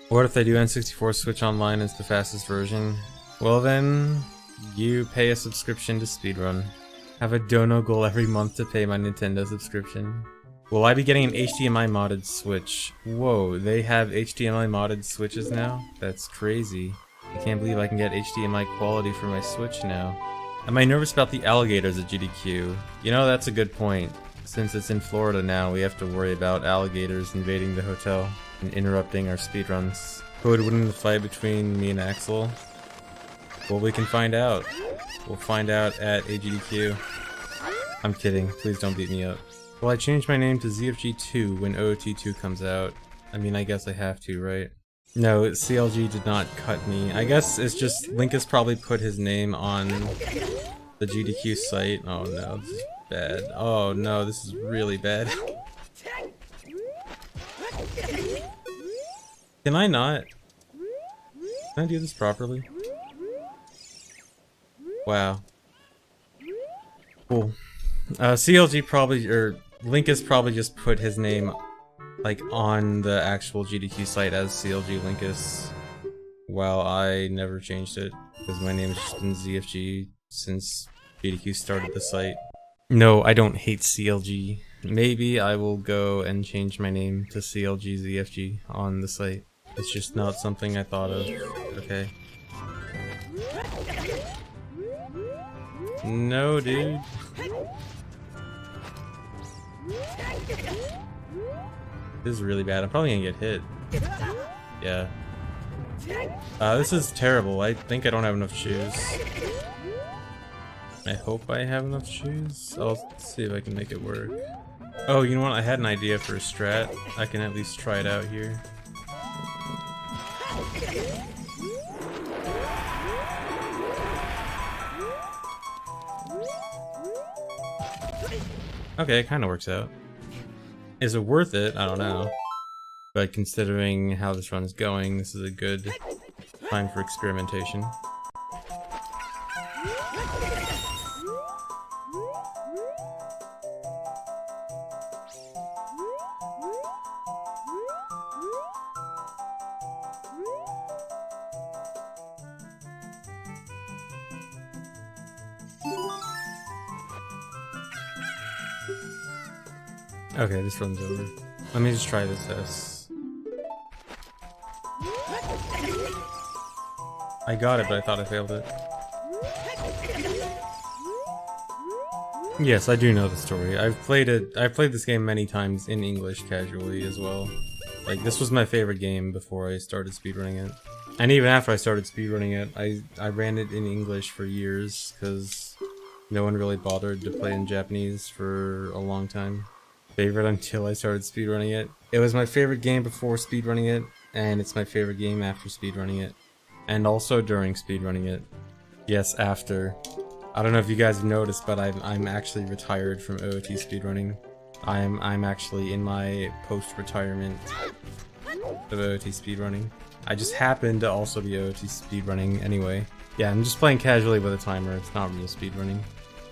What if they do N64 Switch Online as the fastest version? Well then, you pay a subscription to speedrun. Have a dono goal every month to pay my Nintendo subscription. Will I be getting an HDMI modded Switch? Whoa, they have HDMI modded Switches now? That's crazy. I can't believe I can get HDMI quality for my Switch now. Am I nervous about the alligators at GDQ? You know, that's a good point. Since it's in Florida now, we have to worry about alligators invading the hotel and interrupting our speedruns. Who would win in the fight between me and Axel? Well, we can find out. We'll find out at AGDQ. I'm kidding, please don't beat me up. Will I change my name to ZFG2 when OOT2 comes out? I mean, I guess I have to, right? No, CLG did not cut me. I guess it's just Linkus probably put his name on the GDQ site. Oh no, this is bad. Oh no, this is really bad. Can I not? Can I do this properly? Wow. Cool. CLG probably, or Linkus probably just put his name like on the actual GDQ site as CLG Linkus, while I never changed it because my name has just been ZFG since GDQ started the site. No, I don't hate CLG. Maybe I will go and change my name to CLG ZFG on the site. It's just not something I thought of. Okay. No, dude. This is really bad. I'm probably gonna get hit. Yeah. This is terrible. I think I don't have enough shoes. I hope I have enough shoes. I'll see if I can make it work. Oh, you know what? I had an idea for a strat. I can at least try it out here. Okay, it kind of works out. Is it worth it? I don't know. But considering how this run is going, this is a good time for experimentation. Okay, this run's over. Let me just try this S. I got it, but I thought I failed it. Yes, I do know the story. I've played this game many times in English casually as well. Like, this was my favorite game before I started speedrunning it. And even after I started speedrunning it, I ran it in English for years, because no one really bothered to play in Japanese for a long time. Favorite until I started speedrunning it. It was my favorite game before speedrunning it, and it's my favorite game after speedrunning it. And also during speedrunning it. Yes, after. I don't know if you guys have noticed, but I'm actually retired from OOT speedrunning. I'm actually in my post-retirement of OOT speedrunning. I just happen to also be OOT speedrunning anyway. Yeah, I'm just playing casually with a timer, it's not real speedrunning.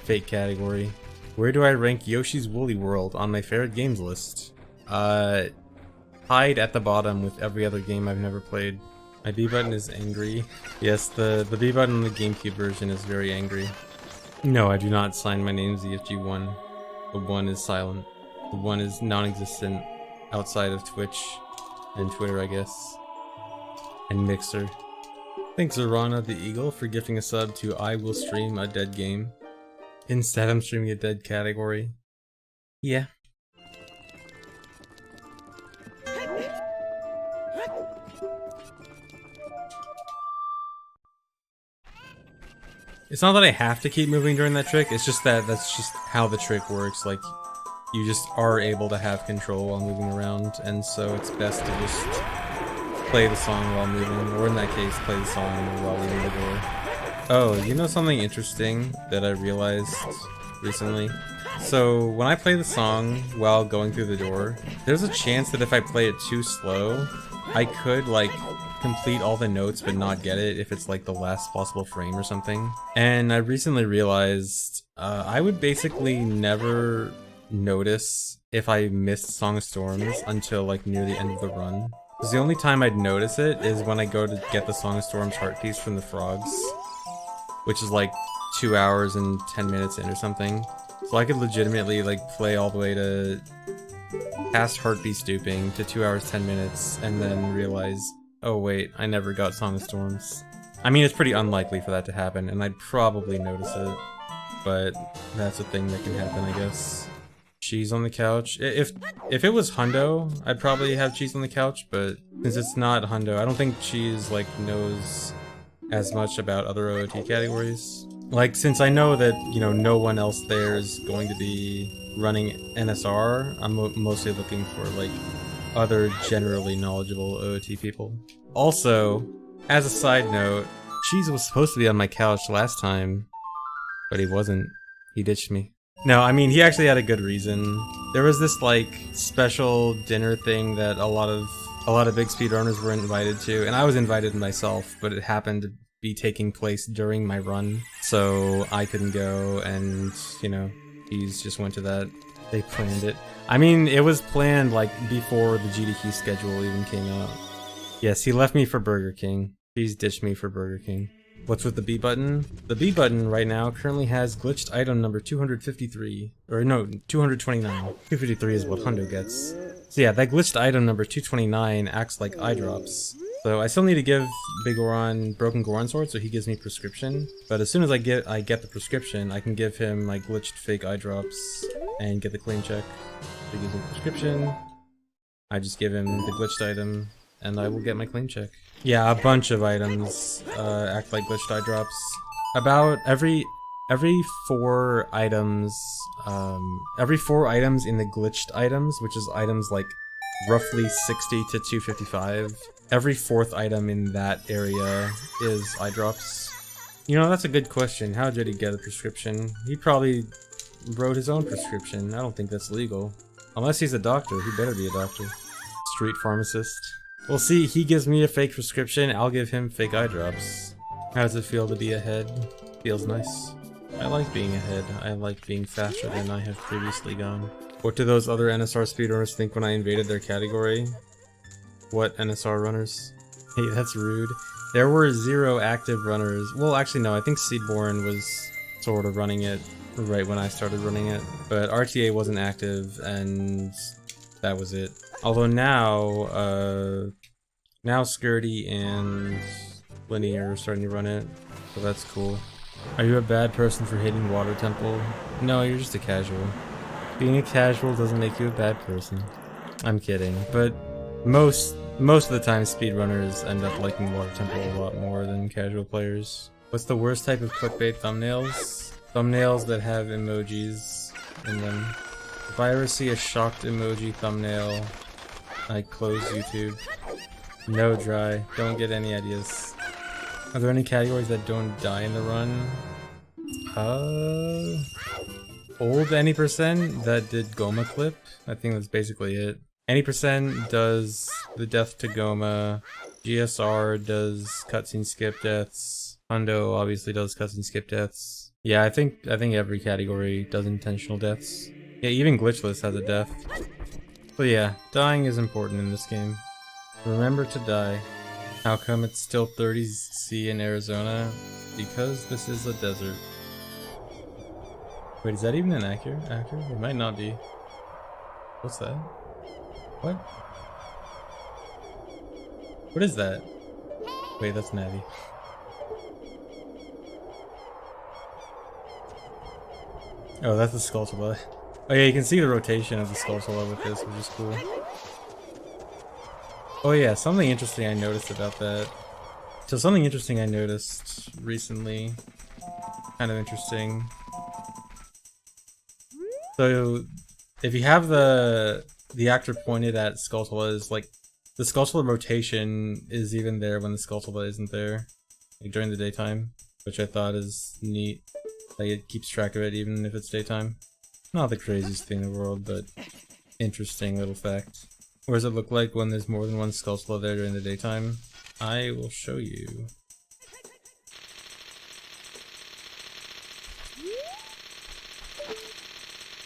Fake category. Where do I rank Yoshi's Woolly World on my favorite games list? Tied at the bottom with every other game I've never played. My B button is angry. Yes, the B button in the GameCube version is very angry. No, I do not sign my name ZFG1. The 1 is silent. The 1 is non-existent outside of Twitch and Twitter, I guess. And Mixer. Thanks Arana the Eagle for gifting a sub to I Will Stream a Dead Game. Instead, I'm streaming a dead category. Yeah. It's not that I have to keep moving during that trick, it's just that that's just how the trick works. Like, you just are able to have control while moving around, and so it's best to just play the song while moving, or in that case, play the song while leaving the door. Oh, you know something interesting that I realized recently? So, when I play the song while going through the door, there's a chance that if I play it too slow, I could, like, complete all the notes but not get it if it's, like, the last possible frame or something. And I recently realized I would basically never notice if I missed Song of Storms until, like, near the end of the run. Because the only time I'd notice it is when I go to get the Song of Storm's heart piece from the frogs, which is like 2 hours and 10 minutes in or something. So I could legitimately like play all the way to past Heartbeat Stooping to 2 hours 10 minutes and then realize, oh wait, I never got Song of Storms. I mean, it's pretty unlikely for that to happen, and I'd probably notice it, but that's a thing that can happen, I guess. Cheese on the couch. If it was Hundo, I'd probably have cheese on the couch, but since it's not Hundo, I don't think cheese like knows as much about other OOT categories. Like, since I know that, you know, no one else there is going to be running NSR, I'm mostly looking for like other generally knowledgeable OOT people. Also, as a side note, cheese was supposed to be on my couch last time, but he wasn't. He ditched me. No, I mean, he actually had a good reason. There was this, like, special dinner thing that a lot of big speedrunners were invited to, and I was invited myself, but it happened to be taking place during my run, so I couldn't go, and, you know, he's just went to that. They planned it. I mean, it was planned, like, before the GDQ schedule even came out. Yes, he left me for Burger King. He's ditched me for Burger King. What's with the B button? The B button right now currently has glitched item number 253. Or no, 229. 253 is what Hundo gets. So yeah, that glitched item number 229 acts like eye drops. So I still need to give Big Goron Broken Goron Sword so he gives me prescription. But as soon as I get the prescription, I can give him my glitched fake eye drops and get the claim check. He gives me prescription. I just give him the glitched item and I will get my claim check. Yeah, a bunch of items act like glitched eye drops. About every 4 items, every 4 items in the glitched items, which is items like roughly 60 to 255, every 4th item in that area is eye drops. You know, that's a good question. How did he get a prescription? He probably wrote his own prescription. I don't think that's legal. Unless he's a doctor. He better be a doctor. Street pharmacist. We'll see, he gives me a fake prescription, I'll give him fake eye drops. How does it feel to be ahead? Feels nice. I like being ahead. I like being faster than I have previously gone. What do those other NSR speedrunners think when I invaded their category? What NSR runners? Hey, that's rude. There were 0 active runners. Well, actually no, I think Seedborn was sort of running it right when I started running it. But RTA wasn't active, and that was it. Although now Skirty and Linear are starting to run it, so that's cool. Are you a bad person for hating Water Temple? No, you're just a casual. Being a casual doesn't make you a bad person. I'm kidding, but most of the time speedrunners end up liking Water Temple a lot more than casual players. What's the worst type of clickbait thumbnails? Thumbnails that have emojis in them. If I ever see a shocked emoji thumbnail, I close YouTube. No, Dry. Don't get any ideas. Are there any categories that don't die in the run? Old any percent that did Goma clip? I think that's basically it. Any percent does the death to Goma. GSR does cutscene skip deaths. Hundo obviously does cutscene skip deaths. Yeah, I think every category does intentional deaths. Yeah, even Glitchless has a death. So yeah, dying is important in this game. Remember to die. How come it's still 30°C in Arizona? Because this is a desert. Wait, is that even an actor? It might not be. What's that? What? What is that? Wait, that's Navi. Oh, that's the Skulltula. Oh yeah, you can see the rotation of the Skulltula with this, which is cool. Oh yeah, something interesting I noticed about that. So something interesting I noticed recently. Kind of interesting. So if you have the actor pointed at Skulltula's, like, the Skulltula rotation is even there when the Skulltula isn't there. Like during the daytime. Which I thought is neat. Like it keeps track of it even if it's daytime. Not the craziest thing in the world, but interesting little fact. What does it look like when there's more than one Skulltula there during the daytime? I will show you.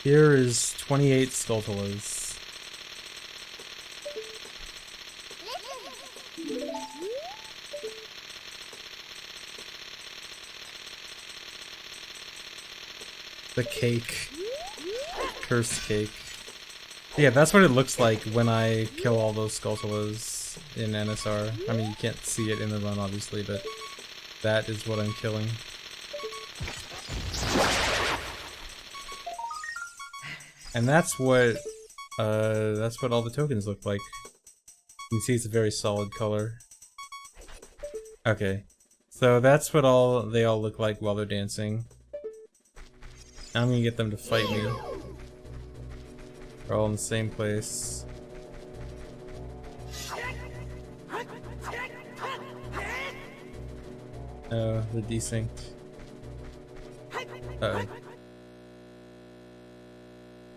Here is 28 Skulltulas. The cake. Cursed cake. Yeah, that's what it looks like when I kill all those Skulltulas in NSR. I mean, you can't see it in the run, obviously, but that is what I'm killing. And that's what all the tokens look like. You can see it's a very solid color. Okay, so that's what they all look like while they're dancing. Now I'm gonna get them to fight me. They're all in the same place. Oh, they're desynced. Uh-oh.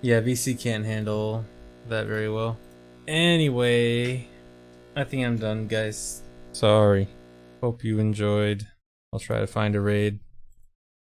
Yeah, VC can't handle that very well. Anyway, I think I'm done, guys. Sorry. Hope you enjoyed. I'll try to find a raid.